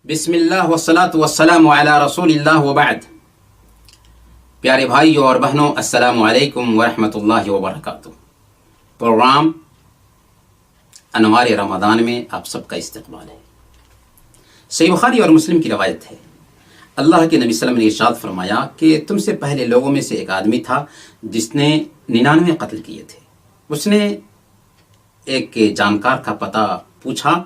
بسم اللہ والصلاۃ والسلام علی رسول اللہ وبعد۔ پیارے بھائیوں اور بہنوں، السلام علیکم ورحمۃ اللہ وبرکاتہ۔ پروگرام انوار رمضان میں آپ سب کا استقبال ہے۔ صحیح بخاری اور مسلم کی روایت ہے، اللہ کے نبی صلی اللہ علیہ وسلم نے ارشاد فرمایا کہ تم سے پہلے لوگوں میں سے ایک آدمی تھا جس نے 99 قتل کیے تھے۔ اس نے ایک جانکار کا پتہ پوچھا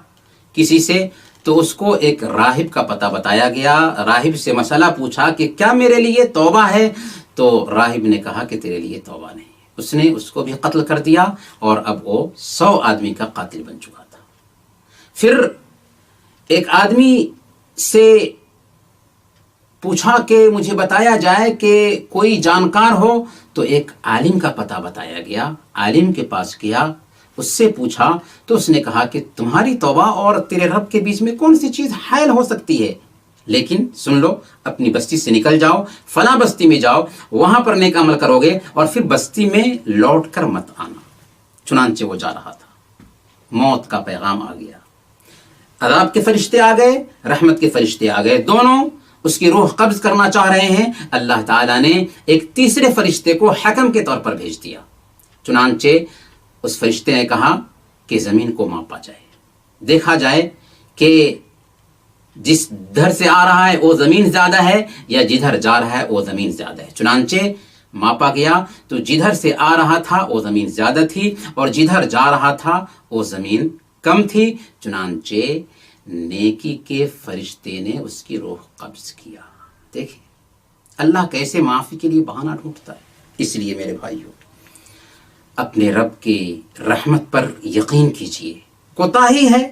کسی سے، تو اس کو ایک راہب کا پتہ بتایا گیا۔ راہب سے مسئلہ پوچھا کہ کیا میرے لیے توبہ ہے؟ تو راہب نے کہا کہ تیرے لیے توبہ نہیں۔ اس نے اس کو بھی قتل کر دیا اور اب وہ 100 آدمی کا قاتل بن چکا تھا۔ پھر ایک آدمی سے پوچھا کہ مجھے بتایا جائے کہ کوئی جانکار ہو، تو ایک عالم کا پتہ بتایا گیا۔ عالم کے پاس گیا، اس سے پوچھا تو اس نے کہا کہ تمہاری توبہ اور تیرے رب کے بیچ میں کون سی چیز حائل ہو سکتی ہے؟ لیکن سن لو، اپنی بستی سے نکل جاؤ، فلاں بستی میں جاؤ، وہاں پر نیک عمل کرو گے اور پھر بستی میں لوٹ کر مت آنا۔ چنانچہ وہ جا رہا تھا، موت کا پیغام آ گیا۔ عذاب کے فرشتے آ گئے، رحمت کے فرشتے آ گئے، دونوں اس کی روح قبض کرنا چاہ رہے ہیں۔ اللہ تعالیٰ نے ایک تیسرے فرشتے کو حکم کے طور پر بھیج دیا۔ چنانچہ اس فرشتے نے کہا کہ زمین کو ماپا جائے، دیکھا جائے کہ جس دھر سے آ رہا ہے وہ زمین زیادہ ہے یا جدھر جا رہا ہے وہ زمین زیادہ ہے۔ چنانچہ ماپا گیا تو جدھر سے آ رہا تھا وہ زمین زیادہ تھی اور جدھر جا رہا تھا وہ زمین کم تھی۔ چنانچہ نیکی کے فرشتے نے اس کی روح قبض کیا۔ دیکھیں اللہ کیسے معافی کے لیے بہانہ ڈھونڈتا ہے۔ اس لیے میرے بھائیوں، اپنے رب کی رحمت پر یقین کیجئے۔ کوتاہی ہے،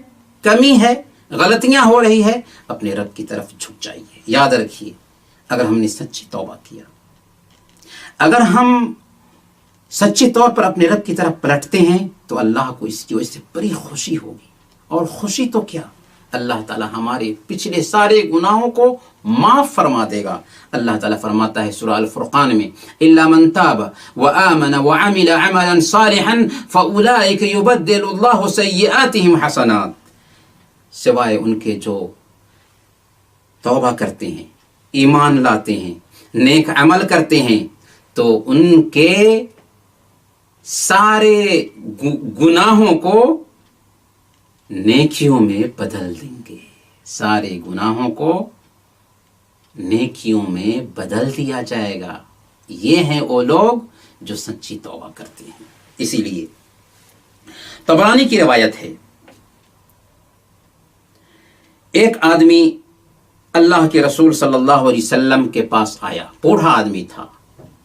کمی ہے، غلطیاں ہو رہی ہے، اپنے رب کی طرف جھک جائیے۔ یاد رکھیے، اگر ہم نے سچی توبہ کیا، اگر ہم سچے طور پر اپنے رب کی طرف پلٹتے ہیں تو اللہ کو اس کی وجہ سے بڑی خوشی ہوگی۔ اور خوشی تو کیا، اللہ تعالی ہمارے پچھلے سارے گناہوں کو معاف فرما دے گا۔ اللہ تعالیٰ فرماتا ہے سورہ الفرقان میں، الا من تاب وآمن وعمل عملا صالحا فاولئک یبدل اللہ سیئاتہم حسنات، سوائے ان کے جو توبہ کرتے ہیں، ایمان لاتے ہیں، نیک عمل کرتے ہیں، تو ان کے سارے گناہوں کو نیکیوں میں بدل دیں گے۔ سارے گناہوں کو نیکیوں میں بدل دیا جائے گا۔ یہ ہیں وہ لوگ جو سچی توبہ کرتے ہیں۔ اسی لیے طبرانی کی روایت ہے، ایک آدمی اللہ کے رسول صلی اللہ علیہ وسلم کے پاس آیا، بوڑھا آدمی تھا،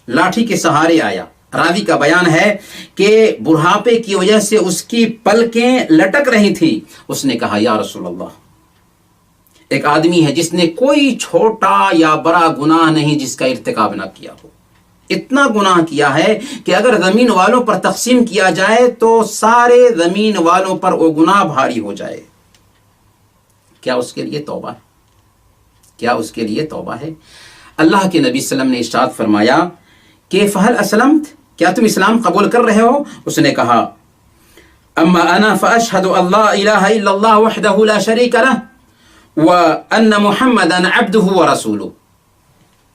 لاٹھی کے سہارے آیا۔ راوی کا بیان ہے کہ بڑھاپے کی وجہ سے اس کی پلکیں لٹک رہی تھی۔ اس نے کہا، یا رسول اللہ، ایک آدمی ہے جس نے کوئی چھوٹا یا بڑا گناہ نہیں جس کا ارتکاب نہ کیا ہو، اتنا گناہ کیا ہے کہ اگر زمین والوں پر تقسیم کیا جائے تو سارے زمین والوں پر وہ گناہ بھاری ہو جائے۔ کیا اس کے لیے توبہ ہے؟ کیا اس کے لیے توبہ ہے؟ اللہ کے نبی صلی اللہ علیہ وسلم نے ارشاد فرمایا کہ فہل اسلمت، کیا تم اسلام قبول کر رہے ہو؟ اس نے کہا، اما انا فاشهد ان لا الہ الا اللہ وحدہ لا شریک لہ وان محمدا عبدہ ورسولہ،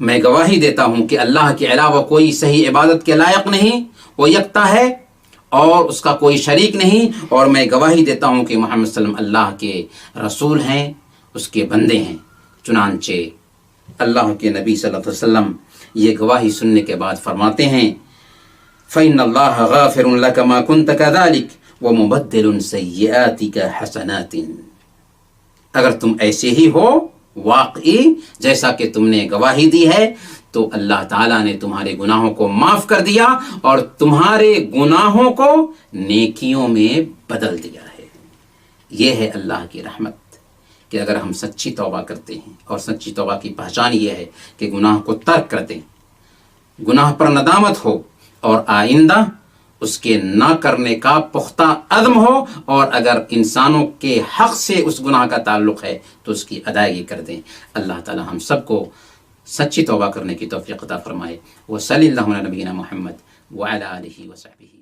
میں گواہی دیتا ہوں کہ اللہ کے علاوہ کوئی صحیح عبادت کے لائق نہیں، وہ یکتا ہے اور اس کا کوئی شریک نہیں، اور میں گواہی دیتا ہوں کہ محمد صلی اللہ علیہ وسلم اللہ کے رسول ہیں، اس کے بندے ہیں۔ چنانچہ اللہ کے نبی صلی اللہ علیہ وسلم یہ گواہی سننے کے بعد فرماتے ہیں، فَإِنَّ اللَّهَ غَافِرٌ لَكَ مَا كُنْتَ كَذَلِكَ وَمُبَدِّلٌ سَيِّئَاتِكَ حَسَنَاتٍ، اگر تم ایسے ہی ہو واقعی جیسا کہ تم نے گواہی دی ہے، تو اللہ تعالیٰ نے تمہارے گناہوں کو معاف کر دیا اور تمہارے گناہوں کو نیکیوں میں بدل دیا ہے۔ یہ ہے اللہ کی رحمت کہ اگر ہم سچی توبہ کرتے ہیں، اور سچی توبہ کی پہچان یہ ہے کہ گناہ کو ترک کر دیں، گناہ پر ندامت ہو اور آئندہ اس کے نہ کرنے کا پختہ عزم ہو، اور اگر انسانوں کے حق سے اس گناہ کا تعلق ہے تو اس کی ادائیگی کر دیں۔ اللہ تعالی ہم سب کو سچی توبہ کرنے کی توفیق عطا فرمائے۔ وصلی اللہ علی نبینا محمد وعلی آلہ وصحبہ۔